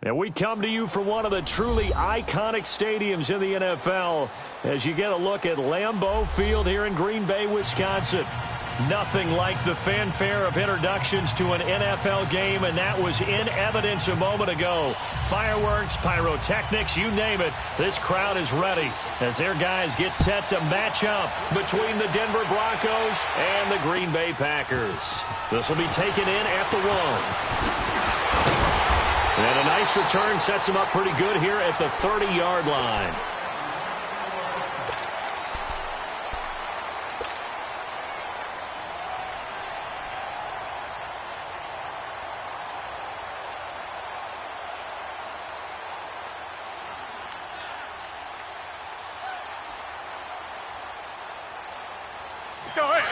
And we come to you from one of the truly iconic stadiums in the NFL as you get a look at Lambeau Field here in Green Bay, Wisconsin. Nothing like the fanfare of introductions to an NFL game, and that was in evidence a moment ago. Fireworks, pyrotechnics, you name it, this crowd is ready as their guys get set to match up between the Denver Broncos and the Green Bay Packers. This will be taken in at the 1. And a nice return sets him up pretty good here at the 30-yard line.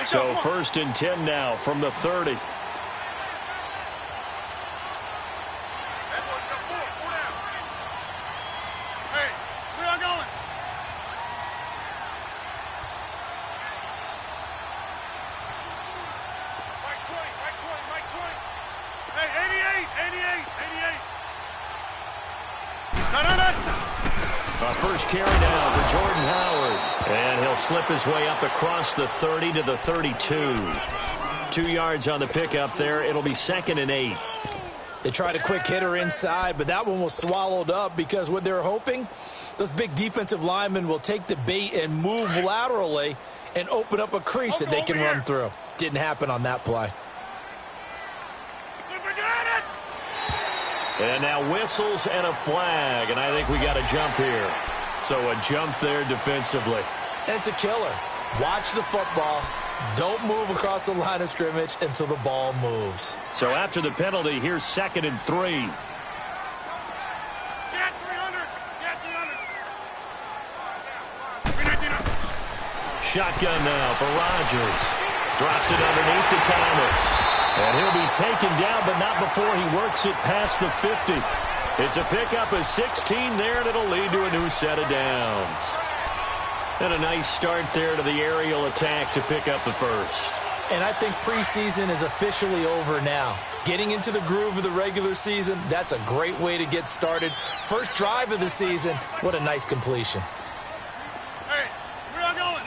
So 1st and 10 now from the 30. First carry down for Jordan Howard. And he'll slip his way up across the 30 to the 32. 2 yards on the pickup there. It'll be 2nd and 8. They tried a quick hitter inside, but that one was swallowed up because what they're hoping, those big defensive linemen will take the bait and move laterally and open up a crease that they can run through. Didn't happen on that play. And now whistles and a flag, and I think we got a jump here. So a jump there defensively. And it's a killer. Watch the football. Don't move across the line of scrimmage until the ball moves. So after the penalty, here's 2nd and 3. Shotgun now for Rodgers. Drops it underneath to Thomas. And he'll be taken down, but not before he works it past the 50. It's a pickup of 16 there, and it'll lead to a new set of downs. And a nice start there to the aerial attack to pick up the first. And I think preseason is officially over now. Getting into the groove of the regular season, that's a great way to get started. First drive of the season, what a nice completion. Hey, where are going?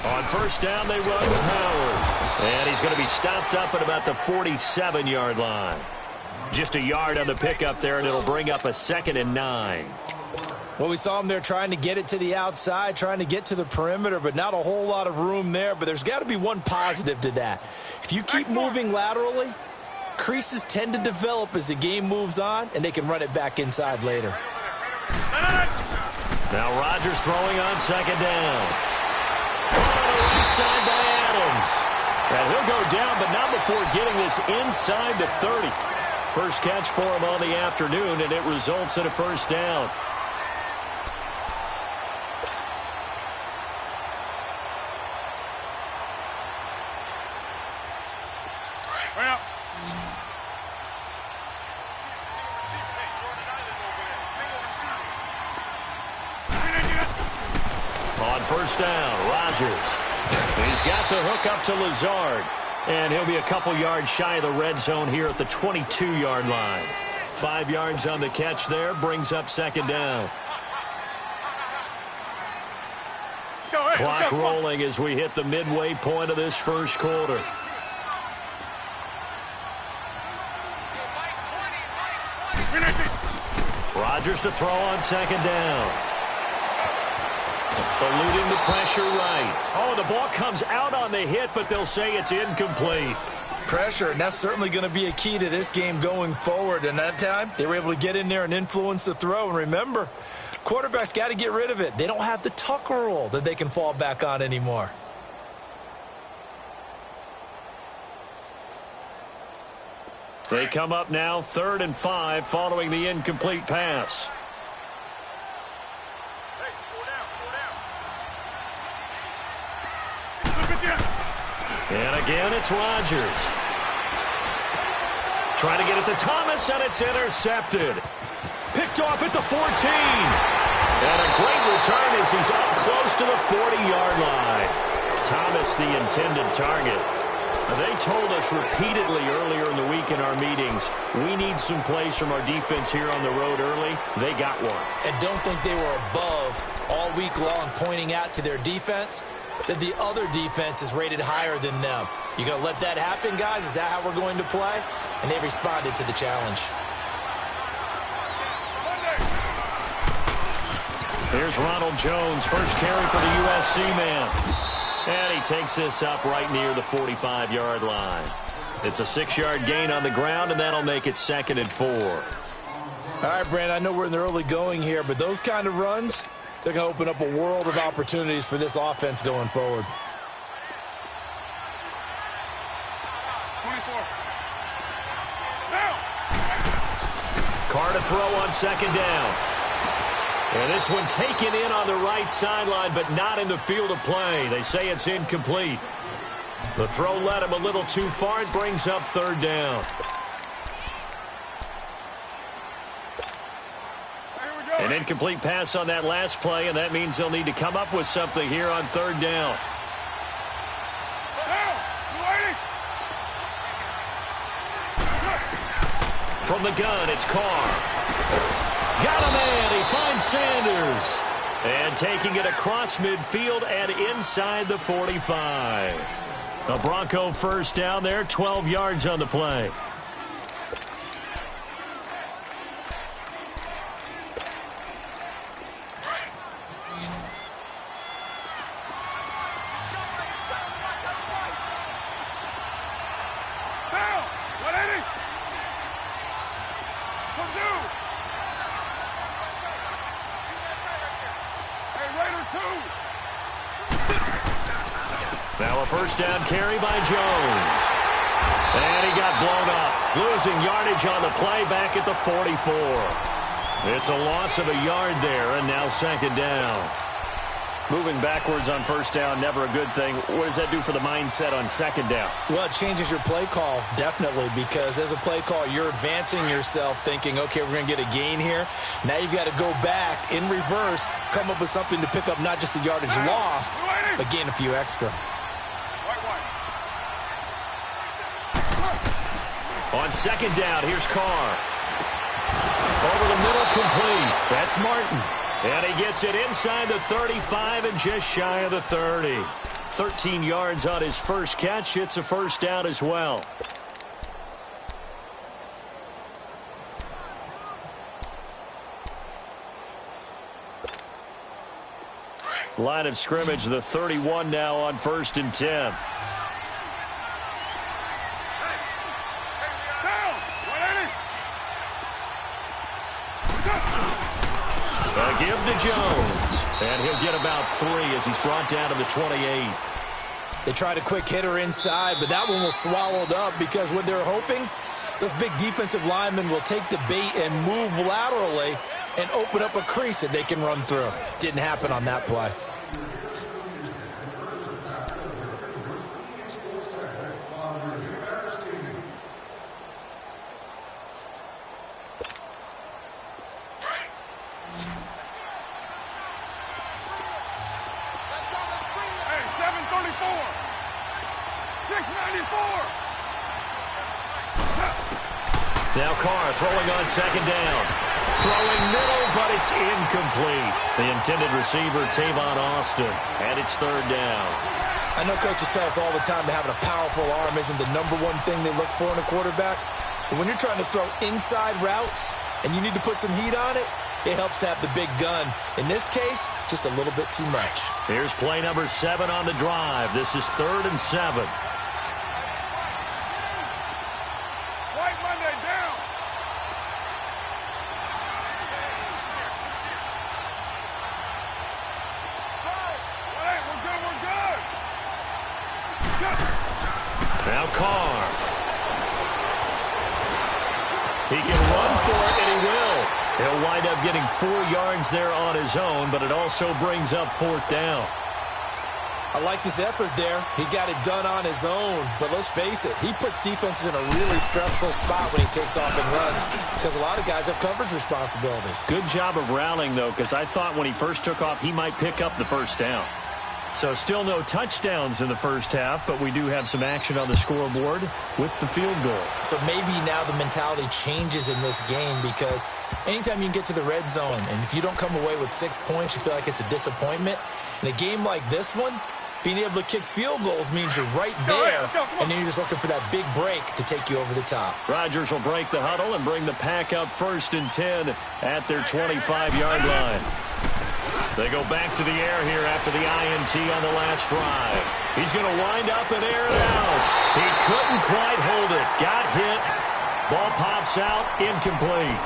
On first down, they run with Howard. And he's going to be stopped up at about the 47-yard line. Just a yard on the pickup there, and it'll bring up a 2nd and 9. Well, we saw him there trying to get it to the outside, trying to get to the perimeter, but not a whole lot of room there. But there's got to be one positive to that. If you keep moving laterally, creases tend to develop as the game moves on, and they can run it back inside later. Now Rodgers throwing on 2nd down. Right side by Adams. And he'll go down, but not before getting this inside the 30. First catch for him on the afternoon, and it results in a first down. Well. On first down, Rodgers. He's got the hook up to Lazard. And he'll be a couple yards shy of the red zone here at the 22-yard line. 5 yards on the catch there, brings up 2nd down. Clock rolling as we hit the midway point of this first quarter. Rodgers to throw on 2nd down. Eluding the pressure right. Oh, the ball comes out on the hit, but they'll say it's incomplete. Pressure, and that's certainly going to be a key to this game going forward. And that time, they were able to get in there and influence the throw. And remember, quarterbacks got to get rid of it. They don't have the Tucker rule that they can fall back on anymore. They come up now 3rd and 5 following the incomplete pass. And again, it's Rodgers. Trying to get it to Thomas, and it's intercepted. Picked off at the 14. And a great return as he's up close to the 40-yard line. Thomas the intended target. They told us repeatedly earlier in the week in our meetings, we need some plays from our defense here on the road early. They got one. And don't think they were above all week long, pointing out to their defense that the other defense is rated higher than them. You going to let that happen, guys? Is that how we're going to play? And they responded to the challenge. Here's Ronald Jones, first carry for the USC man. And he takes this up right near the 45-yard line. It's a 6-yard gain on the ground, and that'll make it 2nd and 4. All right, Brandon, I know we're in the early going here, but those kind of runs, they're going to open up a world of opportunities for this offense going forward. 24. Now. Carr to throw on 2nd down. And this one taken in on the right sideline, but not in the field of play. They say it's incomplete. The throw led him a little too far. It brings up 3rd down. An incomplete pass on that last play, and that means they'll need to come up with something here on 3rd down. From the gun, it's Carr. Got a man. He finds Sanders. And taking it across midfield and inside the 45. A Bronco first down there, 12 yards on the play. Now a first down carry by Jones. And he got blown up. Losing yardage on the play back at the 44. It's a loss of a yard there, and now 2nd down. Moving backwards on first down, never a good thing. What does that do for the mindset on 2nd down? Well, it changes your play call, definitely, because as a play call, you're advancing yourself thinking, okay, we're going to get a gain here. Now you've got to go back in reverse, come up with something to pick up not just the yardage lost, but gain a few extra. On 2nd down, here's Carr. Over the middle, complete. That's Martin. And he gets it inside the 35 and just shy of the 30. 13 yards on his first catch. It's a first down as well. Line of scrimmage, the 31 now on 1st and 10. A give to Jones. And he'll get about 3 as he's brought down to the 28. They tried a quick hitter inside, but that one was swallowed up because what they're hoping, those big defensive linemen will take the bait and move laterally and open up a crease that they can run through. Didn't happen on that play. Now Carr throwing on 2nd down. Throwing middle, but it's incomplete. The intended receiver, Tavon Austin, and it's 3rd down. I know coaches tell us all the time that having a powerful arm isn't the #1 thing they look for in a quarterback. But when you're trying to throw inside routes and you need to put some heat on it, it helps have the big gun. In this case, just a little bit too much. Here's play number 7 on the drive. This is 3rd and 7. Now Carr. He can run for it, and he will. He'll wind up getting 4 yards there on his own, but it also brings up 4th down. I like this effort there. He got it done on his own, but let's face it, he puts defenses in a really stressful spot when he takes off and runs because a lot of guys have coverage responsibilities. Good job of rallying, though, because I thought when he first took off, he might pick up the first down. So still no touchdowns in the first half, but we do have some action on the scoreboard with the field goal. So maybe now the mentality changes in this game, because anytime you can get to the red zone, and if you don't come away with 6 points, you feel like it's a disappointment. In a game like this one, being able to kick field goals means you're right there, and then you're just looking for that big break to take you over the top. Rodgers will break the huddle and bring the pack up 1st and 10 at their 25-yard line. They go back to the air here after the INT on the last drive. He's going to wind up and air it out. He couldn't quite hold it. Got hit. Ball pops out. Incomplete.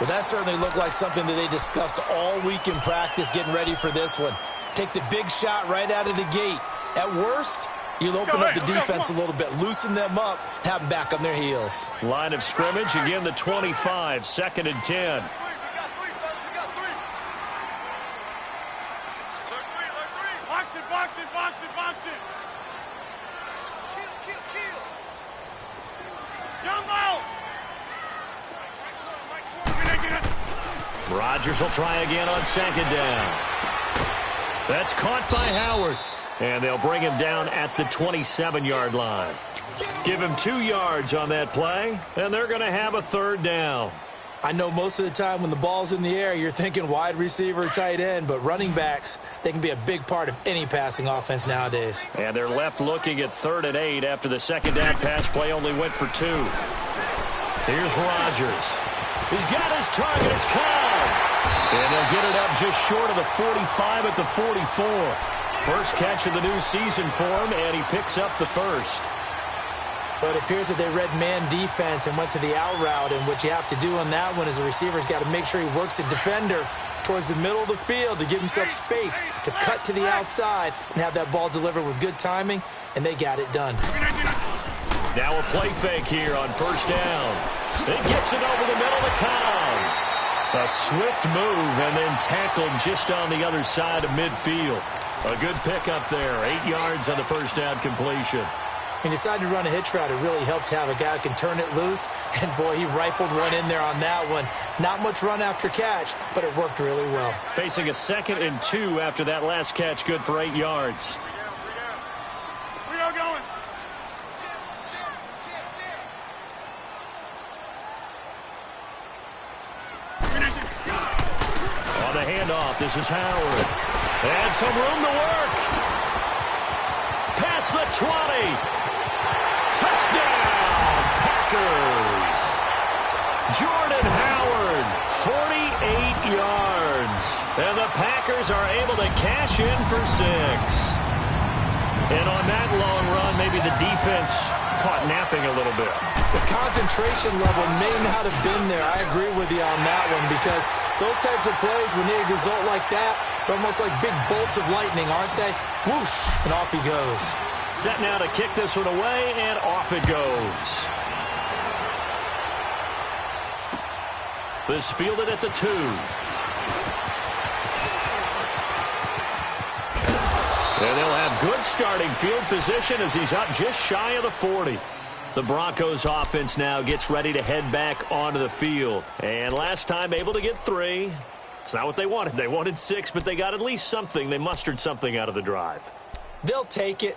Well, that certainly looked like something that they discussed all week in practice getting ready for this one. Take the big shot right out of the gate. At worst, you'll open up the defense a little bit, loosen them up, have them back on their heels. Line of scrimmage, again the 25, 2nd and 10. Box it. Kill. Jumbo! Rodgers will try again on 2nd down. That's caught by Howard. And they'll bring him down at the 27-yard line. Give him 2 yards on that play, and they're going to have a 3rd down. I know most of the time when the ball's in the air, you're thinking wide receiver, tight end, but running backs, they can be a big part of any passing offense nowadays. And they're left looking at 3rd and 8 after the 2nd down pass play only went for 2. Here's Rodgers. He's got his target. It's caught. And they'll get it up just short of the 45 at the 44. First catch of the new season for him, and he picks up the 1st. But it appears that they read man defense and went to the out route, and what you have to do on that one is the receiver's got to make sure he works the defender towards the middle of the field to give himself space to cut to the outside and have that ball delivered with good timing, and they got it done. Now a play fake here on 1st down. It gets it over the middle to Cobb. A swift move and then tackled just on the other side of midfield. A good pickup there, 8 yards on the 1st down completion. He decided to run a hitch route. It really helped to have a guy who can turn it loose. And, boy, he rifled one in there on that one. Not much run after catch, but it worked really well. Facing a 2nd and 2 after that last catch, good for 8 yards. We are going. On the handoff, this is Howard. And some room to work. Past the 20. Touchdown, Packers. Jordan Howard, 48 yards. And the Packers are able to cash in for 6. And on that long run, maybe the defense caught napping a little bit. The concentration level may not have been there. I agree with you on that one, because those types of plays, when they result like that, they're almost like big bolts of lightning, aren't they? Whoosh, and off he goes. Set now to kick this one away, and off it goes. This fielded at the 2. And they'll have good starting field position as he's up just shy of the 40. The Broncos offense now gets ready to head back onto the field. And last time able to get 3. It's not what they wanted. They wanted 6, but they got at least something. They mustered something out of the drive. They'll take it.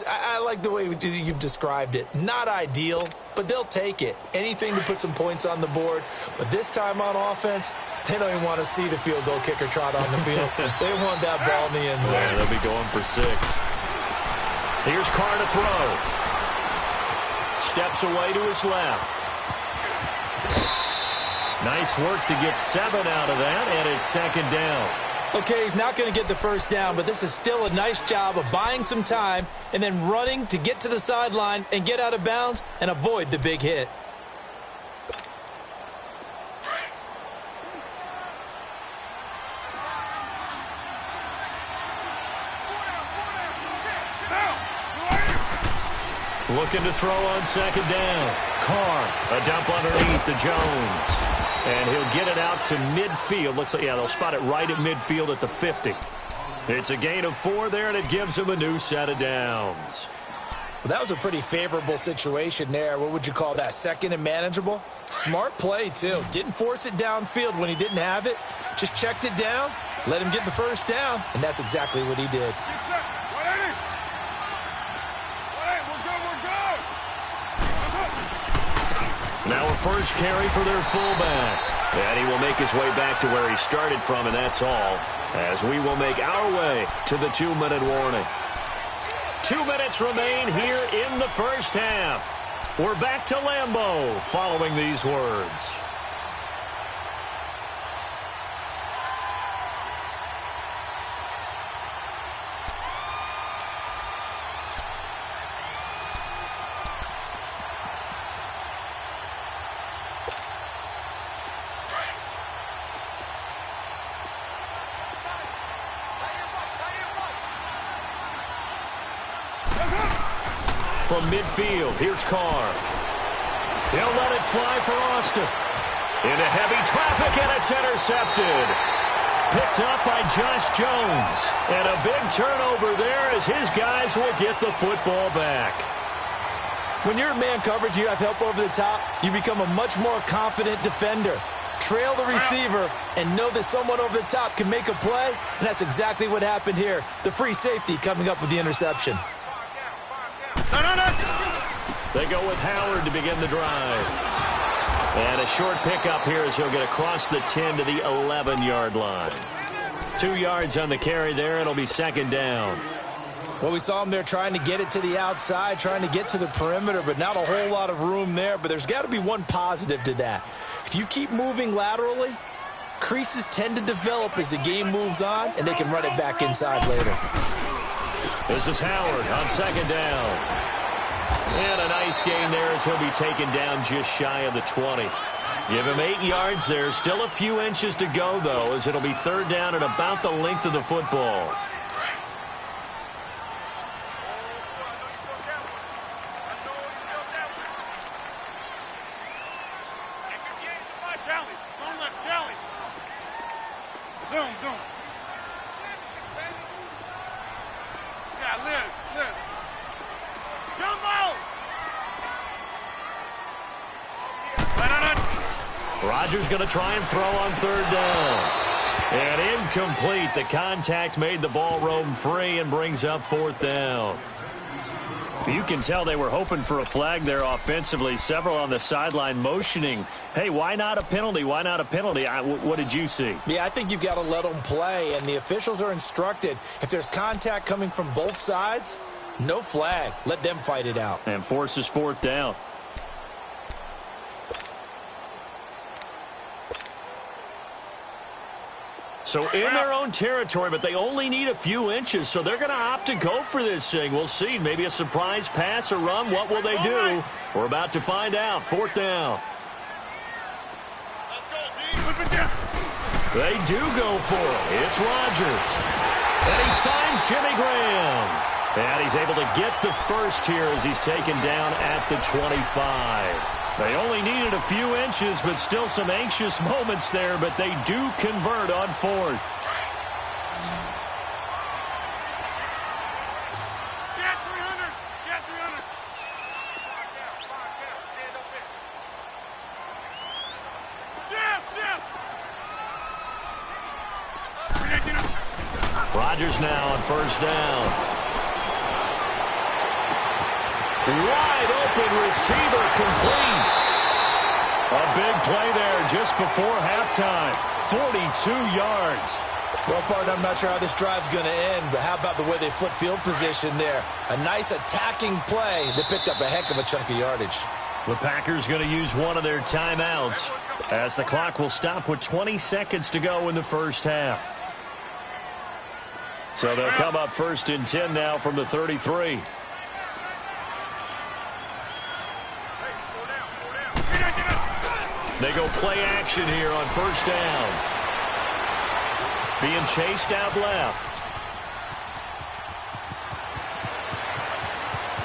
I like the way you've described it. Not ideal, but they'll take it. Anything to put some points on the board. But this time on offense, they don't even want to see the field goal kicker trot on the field. They want that ball in the end zone. Yeah, they'll be going for 6. Here's Carr to throw. Steps away to his left. Nice work to get 7 out of that, and it's 2nd down. Okay, he's not going to get the 1st down, but this is still a nice job of buying some time and then running to get to the sideline and get out of bounds and avoid the big hit. Looking to throw on 2nd down. Carr, a dump underneath to Jones. And he'll get it out to midfield. Looks like, yeah, they'll spot it right at midfield at the 50. It's a gain of 4 there, and it gives him a new set of downs. Well, that was a pretty favorable situation there. What would you call that? Second and manageable? Smart play, too. Didn't force it downfield when he didn't have it. Just checked it down, let him get the first down, and that's exactly what he did. Now a first carry for their fullback. And he will make his way back to where he started from, and that's all, as we will make our way to the 2-minute warning. 2 minutes remain here in the first half. We're back to Lambeau following these words. From midfield, here's Carr. He'll let it fly for Austin. Into heavy traffic, and it's intercepted. Picked up by Josh Jones. And a big turnover there as his guys will get the football back. When you're in man coverage, you have help over the top, you become a much more confident defender. Trail the receiver and know that someone over the top can make a play, and that's exactly what happened here. The free safety coming up with the interception. They go with Howard to begin the drive. And a short pickup here as he'll get across the 10 to the 11-yard line. 2 yards on the carry there. It'll be second down. Well, we saw him there trying to get it to the outside, trying to get to the perimeter, but not a whole lot of room there. But there's got to be one positive to that. If you keep moving laterally, creases tend to develop as the game moves on, and they can run it back inside later. This is Howard on second down. And a nice gain there as he'll be taken down just shy of the 20. Give him 8 yards there. Still a few inches to go, though, as it'll be third down at about the length of the football. Zoom. Yeah, Liz. Jumbo! Rodgers going to try and throw on third down. And incomplete. The contact made the ball roam free and brings up fourth down. You can tell they were hoping for a flag there offensively. Several on the sideline motioning, hey, why not a penalty? Why not a penalty? What did you see? Yeah, I think you've got to let them play, and the officials are instructed. If there's contact coming from both sides, no flag. Let them fight it out. And forces fourth down. So in their own territory, but they only need a few inches, so they're going to opt to go for this thing. We'll see. Maybe a surprise pass or run. What will they do? We're about to find out. Fourth down. Let's go, D. They do go for it. It's Rodgers. And he finds Jimmy Graham. And he's able to get the first here as he's taken down at the 25. They only needed a few inches, but still some anxious moments there, but they do convert on fourth. Get 300. Get 300. Stand up there. Shift. Rodgers now on first down. Wide open receiver complete. A big play there just before halftime. 42 yards. Well, partner, I'm not sure how this drive's going to end, but how about the way they flip field position there? A nice attacking play that picked up a heck of a chunk of yardage. The Packers going to use one of their timeouts as the clock will stop with 20 seconds to go in the first half. So they'll come up first and 10 now from the 33. They go play action here on first down. Being chased out left.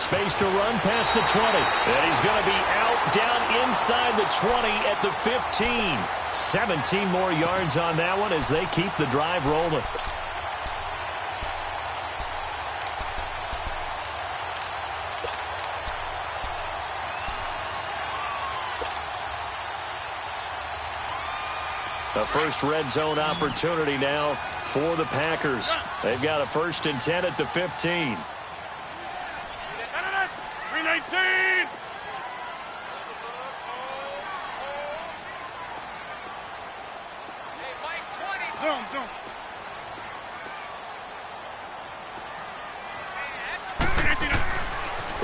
Space to run past the 20. And he's going to be out down inside the 20 at the 15. 17 more yards on that one as they keep the drive rolling. A first red zone opportunity now for the Packers. They've got a 1st and 10 at the 15. 319. Zone.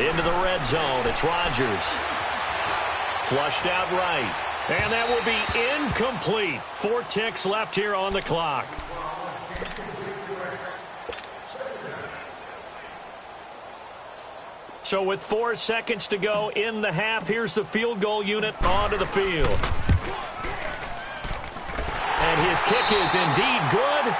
Into the red zone. It's Rodgers. Flushed out right. And that will be incomplete. 4 ticks left here on the clock. So with 4 seconds to go in the half, here's the field goal unit onto the field. And his kick is indeed good.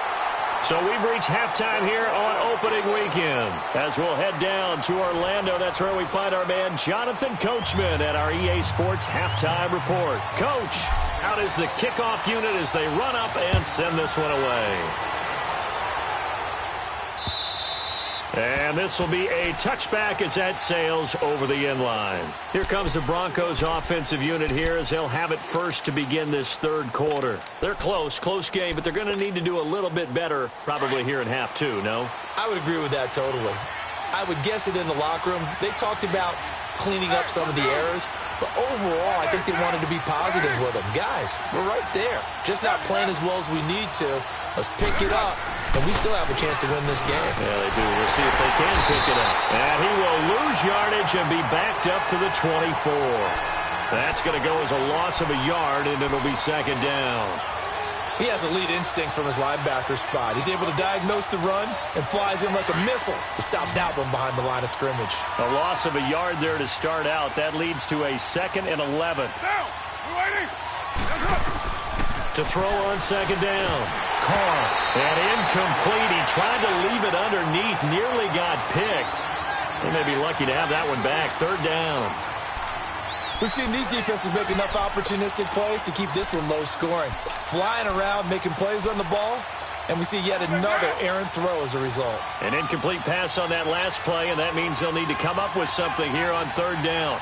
So we've reached halftime here on opening weekend. As we'll head down to Orlando, that's where we find our man Jonathan Coachman at our EA Sports Halftime Report. Coach, how does the kickoff unit as they run up and send this one away? And this will be a touchback as that sails over the end line. Here comes the Broncos offensive unit here as they'll have it first to begin this 3rd quarter. They're close game, but they're going to need to do a little bit better probably here in half 2, no? I would agree with that totally. I would guess it in the locker room. They talked about cleaning up some of the errors, but overall I think they wanted to be positive with them. Guys, we're right there. Just not playing as well as we need to. Let's pick it up, and we still have a chance to win this game. Yeah, they do. We'll see if they can pick it up. And he will lose yardage and be backed up to the 24. That's going to go as a loss of a yard, and it'll be 2nd down. He has elite instincts from his linebacker spot. He's able to diagnose the run and flies in like a missile to stop that one behind the line of scrimmage. A loss of a yard there to start out. That leads to a 2nd and 11. Down. We're waiting. To throw on 2nd down. Carr. And incomplete. He tried to leave it underneath. Nearly got picked. They may be lucky to have that one back. 3rd down. We've seen these defenses make enough opportunistic plays to keep this one low scoring. Flying around, making plays on the ball, and we see yet another errant throw as a result. An incomplete pass on that last play, and that means they'll need to come up with something here on 3rd down.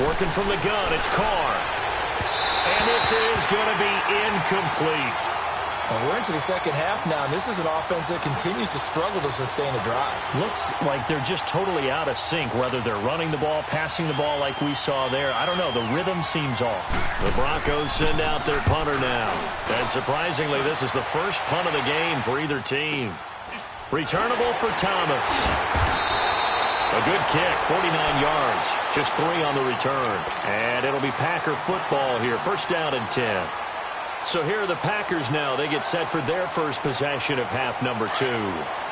Working from the gun, it's Carr. And this is going to be incomplete. And we're into the 2nd half now, and this is an offense that continues to struggle to sustain a drive. Looks like they're just totally out of sync, whether they're running the ball, passing the ball like we saw there. I don't know. The rhythm seems off. The Broncos send out their punter now. And surprisingly, this is the first punt of the game for either team. Returnable for Thomas. A good kick, 49 yards. Just 3 on the return. And it'll be Packer football here. 1st down and 10. So here are the Packers now. They get set for their first possession of half number 2.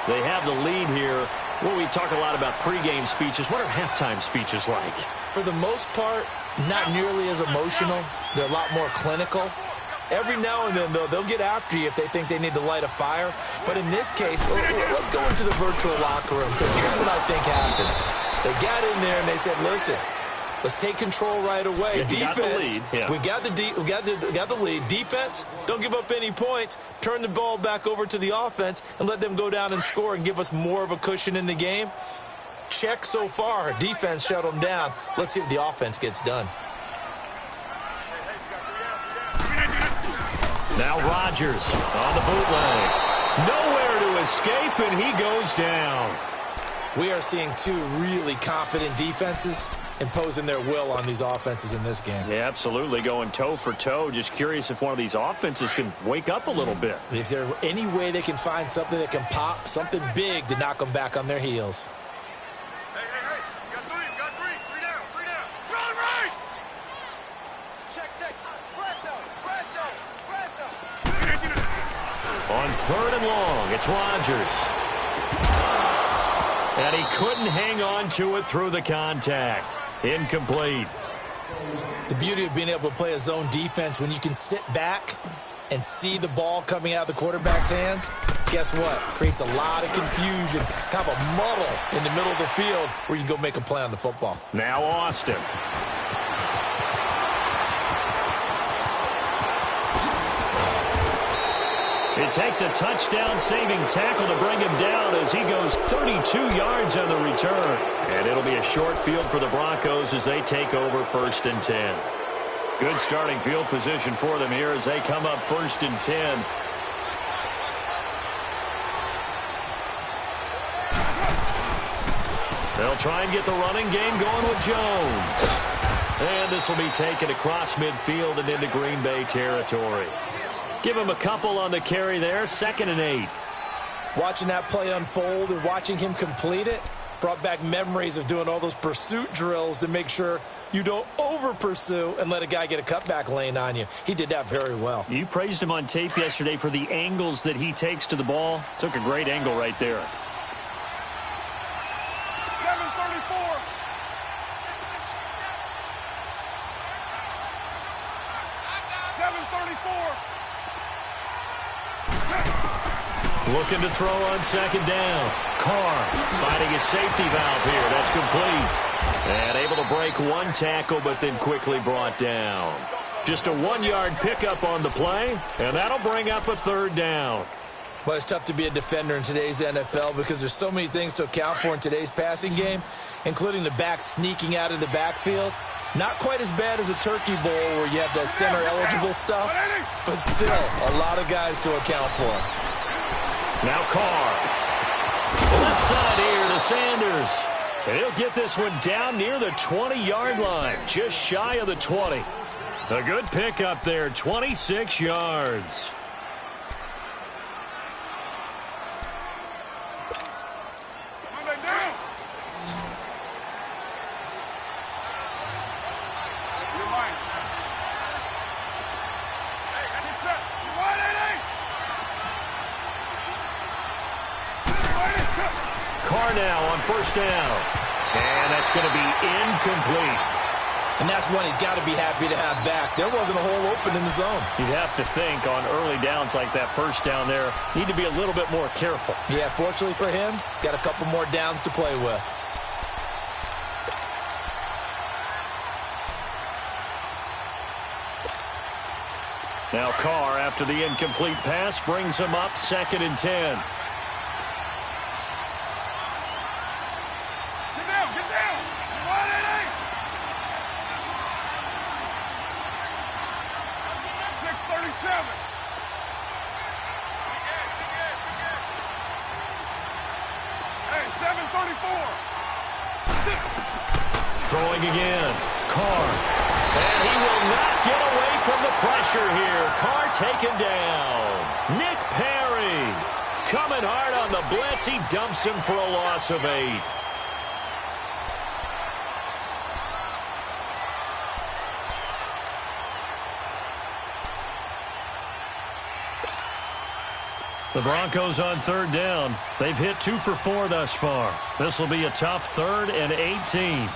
They have the lead here. Well, we talk a lot about pregame speeches. What are halftime speeches like? For the most part, not nearly as emotional. They're a lot more clinical. Every now and then, though, they'll get after you if they think they need to light a fire. But in this case, let's go into the virtual locker room, because here's what I think happened. They got in there and they said, listen, let's take control right away. Yeah, defense, we got the lead. Defense, don't give up any points. Turn the ball back over to the offense and let them go down and score and give us more of a cushion in the game. Check so far. Defense shut them down. Let's see if the offense gets done. Now Rodgers on the bootleg. Nowhere to escape, and he goes down. We are seeing 2 really confident defenses imposing their will on these offenses in this game. Yeah, absolutely, going toe for toe. Just curious if one of these offenses can wake up a little bit. Is there any way they can find something that can pop, something big to knock them back on their heels? Hey. You got 3. 3 down. Strong right. Check. On 3rd and long, it's Rodgers. And he couldn't hang on to it through the contact. Incomplete. The beauty of being able to play a zone defense when you can sit back and see the ball coming out of the quarterback's hands, guess what? Creates a lot of confusion, kind of a muddle in the middle of the field where you can go make a play on the football. Now Austin. It takes a touchdown-saving tackle to bring him down as he goes 32 yards on the return. And it'll be a short field for the Broncos as they take over 1st and 10. Good starting field position for them here as they come up 1st and 10. They'll try and get the running game going with Jones. And this will be taken across midfield and into Green Bay territory. Give him a couple on the carry there, 2nd and 8. Watching that play unfold and watching him complete it brought back memories of doing all those pursuit drills to make sure you don't over-pursue and let a guy get a cutback lane on you. He did that very well. You praised him on tape yesterday for the angles that he takes to the ball. Took a great angle right there. 734. Looking to throw on 2nd down. Carr finding a safety valve here. That's complete. And able to break one tackle, but then quickly brought down. Just a 1-yard pickup on the play, and that'll bring up a 3rd down. Well, it's tough to be a defender in today's NFL because there's so many things to account for in today's passing game, including the back sneaking out of the backfield. Not quite as bad as a turkey bowl where you have that center-eligible stuff, but still a lot of guys to account for. Now Carr. Left side here to Sanders. And he'll get this one down near the 20-yard line, just shy of the 20. A good pickup there, 26 yards. Carr now on 1st down. And that's going to be incomplete. And that's one he's got to be happy to have back. There wasn't a hole open in the zone. You'd have to think on early downs like that 1st down there, need to be a little bit more careful. Yeah, fortunately for him, got a couple more downs to play with. Now Carr, after the incomplete pass, brings him up 2nd and 10. Throwing again. Carr. And he will not get away from the pressure here. Carr taken down. Nick Perry coming hard on the blitz. He dumps him for a loss of 8. The Broncos on 3rd down. They've hit 2 for 4 thus far. This will be a tough 3rd and 18.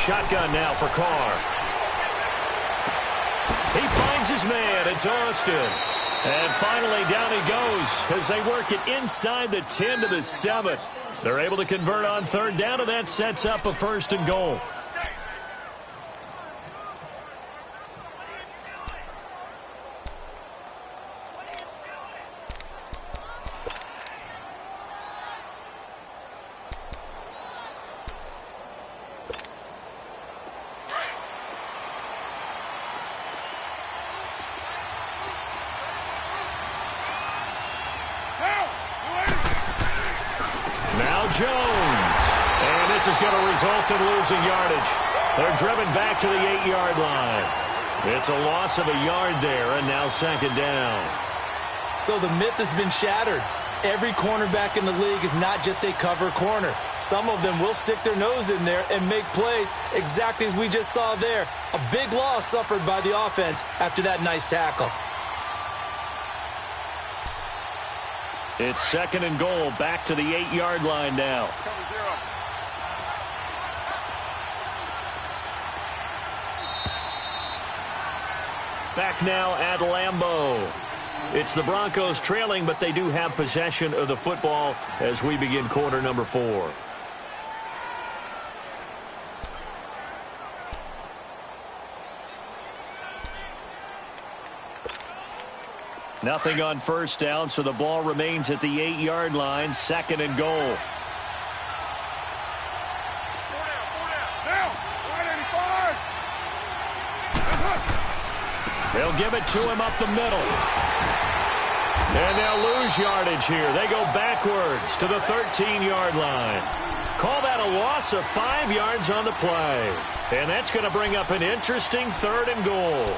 Shotgun now for Carr. He finds his man. It's Austin. And finally down he goes as they work it inside the 10 to the 7. They're able to convert on 3rd down, and that sets up a 1st and goal. Jones. And this is going to result in losing yardage. They're driven back to the 8-yard line. It's a loss of a yard there, and now 2nd down. So the myth has been shattered. Every cornerback in the league is not just a cover corner. Some of them will stick their nose in there and make plays exactly as we just saw there. A big loss suffered by the offense after that nice tackle. It's 2nd and goal, back to the 8-yard line now. Back now at Lambeau. It's the Broncos trailing, but they do have possession of the football as we begin quarter number 4. Nothing on first down, so the ball remains at the 8-yard line, 2nd and goal. Down. 185. They'll give it to him up the middle. And they'll lose yardage here. They go backwards to the 13-yard line. Call that a loss of 5 yards on the play. And that's going to bring up an interesting 3rd and goal.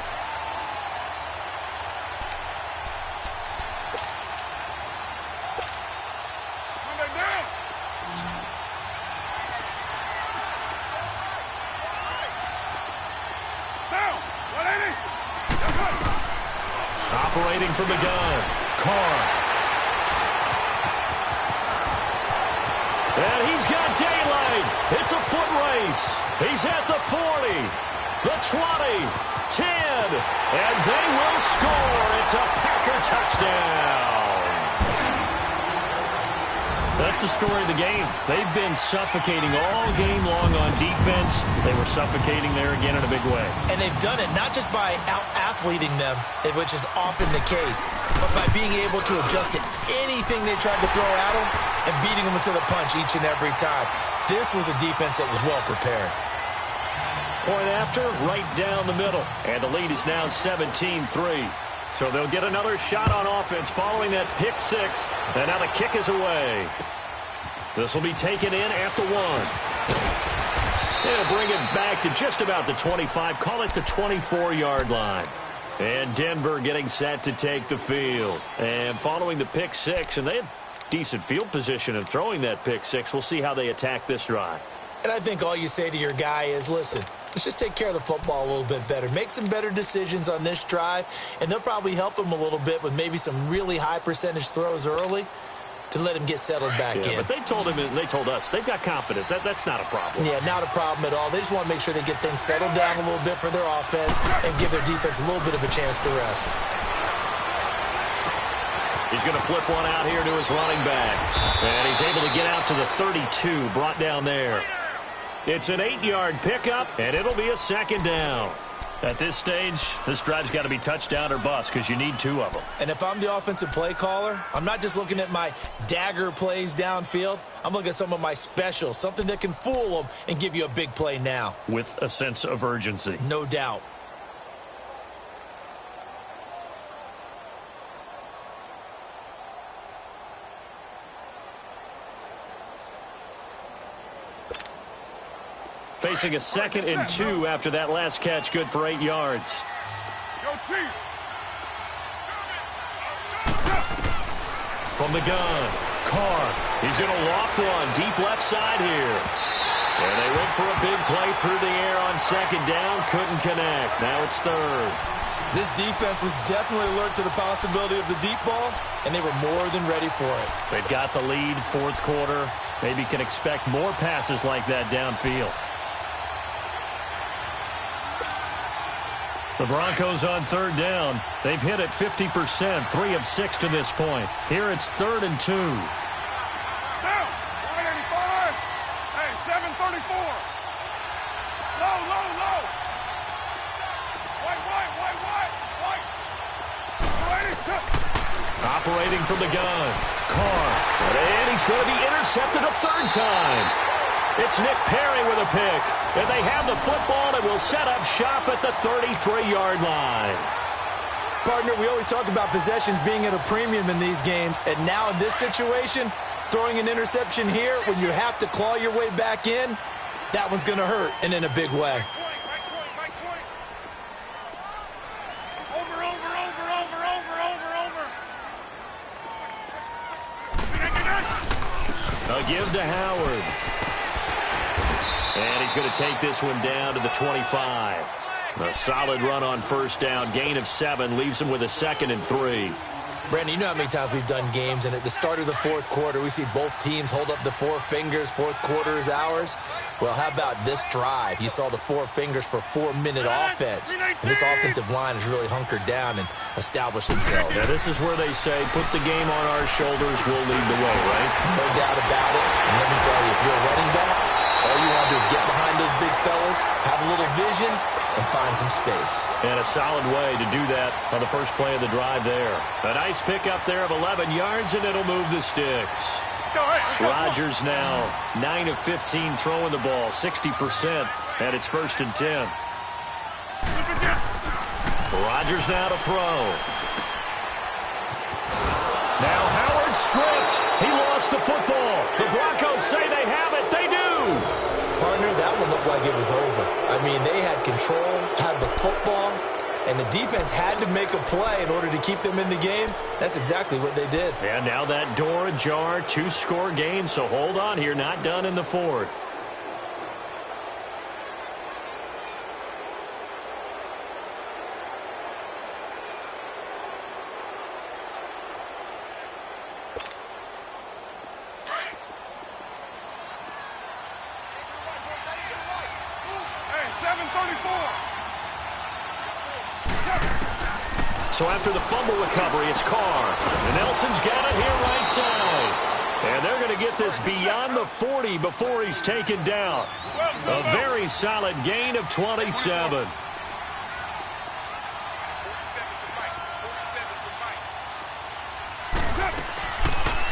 Operating from the gun, Carr. And he's got daylight. It's a foot race. He's at the 40, the 20, 10, and they will score. It's a Packer touchdown. That's the story of the game. They've been suffocating all game long on defense. They were suffocating there again in a big way. And they've done it not just by out-athleting them, which is often the case, but by being able to adjust to anything they tried to throw at them and beating them to the punch each and every time. This was a defense that was well prepared. Point after, right down the middle. And the lead is now 17-3. So they'll get another shot on offense following that pick six. And now the kick is away. This will be taken in at the 1. They'll bring it back to just about the 25. Call it the 24-yard line. And Denver getting set to take the field. And following the pick six, and they had decent field position in throwing that pick six. We'll see how they attack this drive. And I think all you say to your guy is, listen, let's just take care of the football a little bit better. Make some better decisions on this drive, and they'll probably help him a little bit with maybe some really high percentage throws early to let him get settled back in. But they told him, and they told us, they've got confidence. That's not a problem. Yeah, not a problem at all. They just want to make sure they get things settled down a little bit for their offense and give their defense a little bit of a chance to rest. He's going to flip one out here to his running back. And he's able to get out to the 32, brought down there. It's an 8-yard pickup, and it'll be a 2nd down. At this stage, this drive's got to be touchdown or bust because you need 2 of them. And if I'm the offensive play caller, I'm not just looking at my dagger plays downfield. I'm looking at some of my specials, something that can fool them and give you a big play now. With a sense of urgency. No doubt. Facing a 2nd and 2 after that last catch, good for 8 yards. Go Chief. From the gun, Carr. He's going to loft one deep left side here. And they went for a big play through the air on 2nd down. Couldn't connect. Now it's 3rd. This defense was definitely alert to the possibility of the deep ball, and they were more than ready for it. They've got the lead, 4th quarter. Maybe can expect more passes like that downfield. The Broncos on 3rd down. They've hit it 50%, 3 of 6 to this point. Here it's 3rd and 2. Down. 185. Hey, 734. Low, low, low. White. 182. Operating from the gun. Carr. And he's going to be intercepted a 3rd time. It's Nick Perry with a pick. And they have the football and will set up shop at the 33-yard line. Partner, we always talk about possessions being at a premium in these games. And now in this situation, throwing an interception here when you have to claw your way back in, that one's going to hurt, and in a big way. Right point. Over. A give to Howard. And he's going to take this one down to the 25. A solid run on 1st down. Gain of 7 leaves him with a 2nd and 3. Brandon, you know how many times we've done games, and at the start of the 4th quarter, we see both teams hold up the 4 fingers, 4th quarter is ours. Well, how about this drive? You saw the 4 fingers for 4-minute offense, and this offensive line has really hunkered down and established themselves. Yeah, this is where they say, put the game on our shoulders, we'll lead the way, right? No doubt about it. And let me tell you, if you're a running back, all you want to do is get behind those big fellas, have a little vision, and find some space. And a solid way to do that on the first play of the drive there. A nice pickup there of 11 yards, and it'll move the sticks. Rodgers now 9 of 15 throwing the ball, 60%, and it's 1st and 10. Rodgers now to throw. Now Howard stripped. He lost the football. The Broncos say they have it. They do. Partner, that one looked like it was over. I mean, they had control, had the football, and the defense had to make a play in order to keep them in the game. That's exactly what they did. And now that door ajar, 2-score game, so hold on here. Not done in the 4th. So after the fumble recovery, it's Carr. And Nelson's got it here right side. And they're going to get this beyond the 40 before he's taken down. A very solid gain of 27.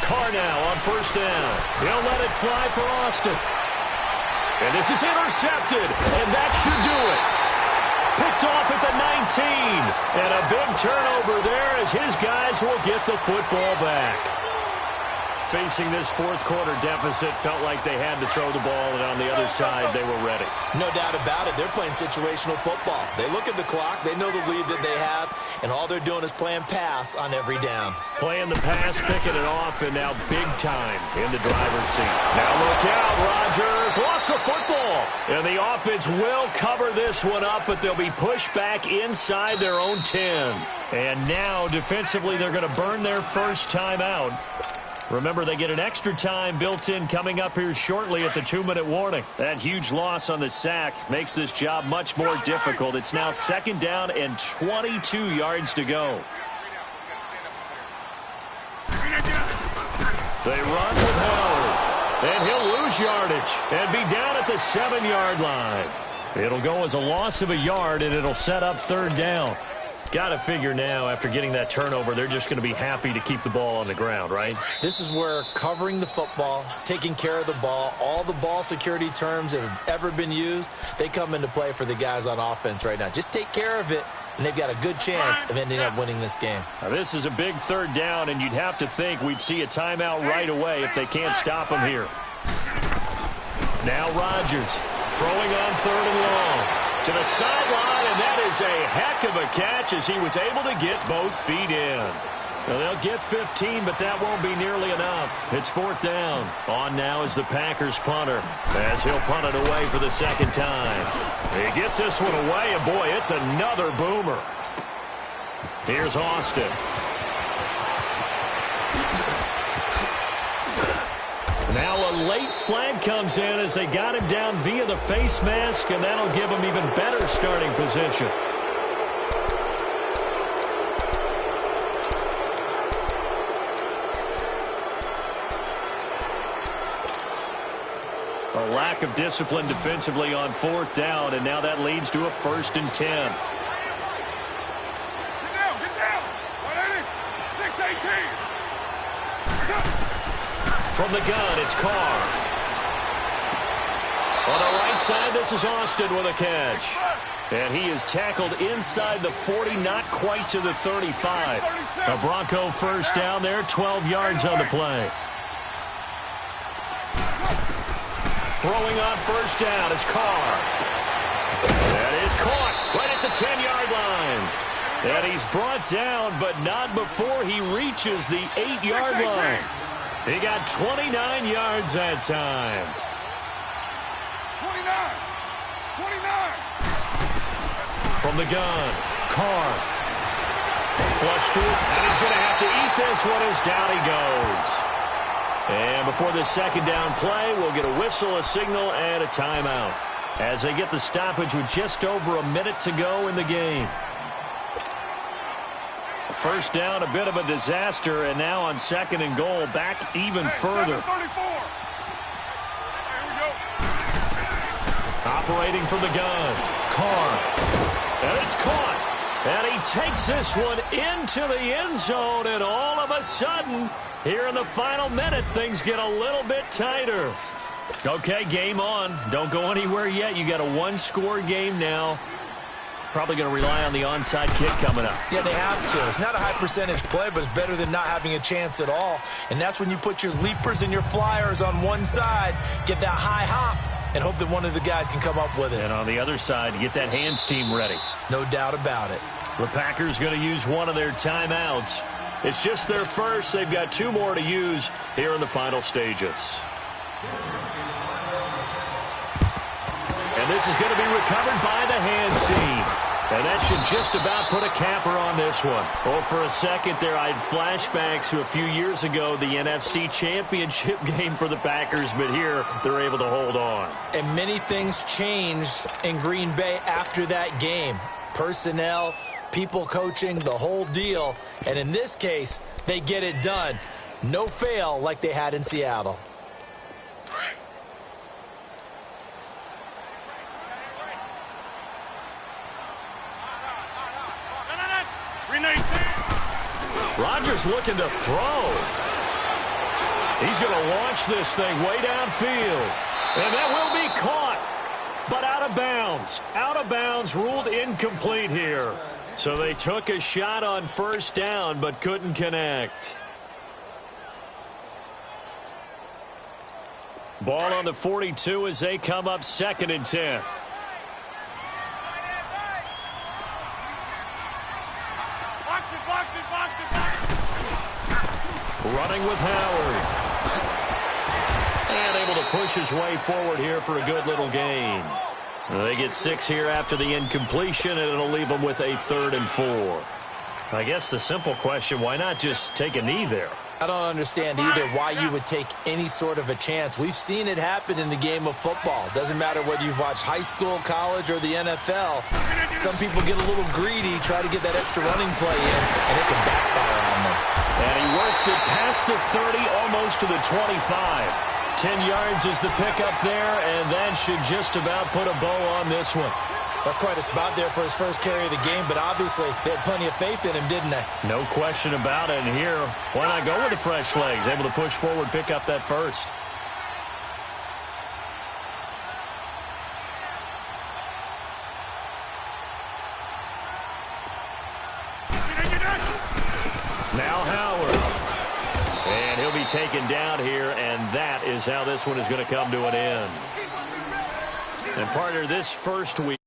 Carr now on 1st down. He'll let it fly for Austin. And this is intercepted. And that should do it. Picked off at the 19. And a big turnover there as his guys will get the football back. Facing this 4th quarter deficit, felt like they had to throw the ball, and on the other side, they were ready. No doubt about it. They're playing situational football. They look at the clock. They know the lead that they have, and all they're doing is playing pass on every down. Playing the pass, picking it off, and now big time in the driver's seat. Now look out, Rodgers lost the football. And the offense will cover this one up, but they'll be pushed back inside their own 10. And now, defensively, they're going to burn their first timeout. Remember, they get an extra time built in coming up here shortly at the 2-minute warning. That huge loss on the sack makes this job much more difficult. It's now 2nd down and 22 yards to go. They run with Howard, and he'll lose yardage and be down at the 7-yard line. It'll go as a loss of a yard, and it'll set up 3rd down. Got to figure now, after getting that turnover, they're just going to be happy to keep the ball on the ground, right? This is where covering the football, taking care of the ball, all the ball security terms that have ever been used, they come into play for the guys on offense right now. Just take care of it, and they've got a good chance of ending up winning this game. Now, this is a big 3rd down, and you'd have to think we'd see a timeout right away if they can't stop them here. Now Rodgers throwing on 3rd and long. To the sideline, and that is a heck of a catch as he was able to get both feet in. Now, they'll get 15, but that won't be nearly enough. It's 4th down. On now is the Packers punter as he'll punt it away for the 2nd time. He gets this one away, and boy, it's another boomer. Here's Austin. Now a late flag comes in as they got him down via the face mask, and that'll give him even better starting position. A lack of discipline defensively on 4th down, and now that leads to a 1st and 10. Get down. 180, 618. From the gun, it's Carr. On the right side, this is Austin with a catch. And he is tackled inside the 40, not quite to the 35. A Bronco 1st down there, 12 yards on the play. Throwing on 1st down is Carr. That is caught right at the 10-yard line. And he's brought down, but not before he reaches the 8-yard line. He got 29 yards that time. 29. From the gun, Carr. Flush to it, and he's going to have to eat this one as down he goes. And before the 2nd down play, we'll get a whistle, a signal, and a timeout as they get the stoppage with just over a minute to go in the game. 1st down, a bit of a disaster, and now on 2nd and goal, back even further. Operating from the gun, Carr. And it's caught. And he takes this one into the end zone. And all of a sudden, here in the final minute, things get a little bit tighter. Okay, game on. Don't go anywhere yet. You got a one-score game now. Probably going to rely on the onside kick coming up. Yeah, they have to. It's not a high percentage play, but it's better than not having a chance at all. And that's when you put your leapers and your flyers on one side, get that high hop, and hope that one of the guys can come up with it. And on the other side, get that hands team ready. No doubt about it. The Packers going to use one of their timeouts. It's just their first. They've got two more to use here in the final stages. And this is going to be recovered by the hands team. And that should just about put a capper on this one. Well, for a second there, I had flashbacks to a few years ago, the NFC Championship game for the Packers, but here they're able to hold on. And many things changed in Green Bay after that game. Personnel, people coaching, the whole deal. And in this case, they get it done. No fail like they had in Seattle. Rodgers looking to throw. He's going to launch this thing way downfield. And that will be caught, but out of bounds. Out of bounds, ruled incomplete here. So they took a shot on first down, but couldn't connect. Ball on the 42 as they come up 2nd and 10. Running with Howard. And able to push his way forward here for a good little gain. They get 6 here after the incompletion, and it'll leave them with a 3rd and 4. I guess the simple question, why not just take a knee there? I don't understand either why you would take any sort of a chance. We've seen it happen in the game of football. Doesn't matter whether you've watched high school, college, or the NFL. Some people get a little greedy, try to get that extra running play in, and it can backfire on them. And he works it past the 30, almost to the 25. 10 yards is the pickup there, and that should just about put a bow on this one. That's quite a spot there for his first carry of the game, but obviously they had plenty of faith in him, didn't they? No question about it. And here, why not go with the fresh legs? Able to push forward, pick up that first. Now Howard. And he'll be taken down here, and that is how this one is going to come to an end. And partner, this first week.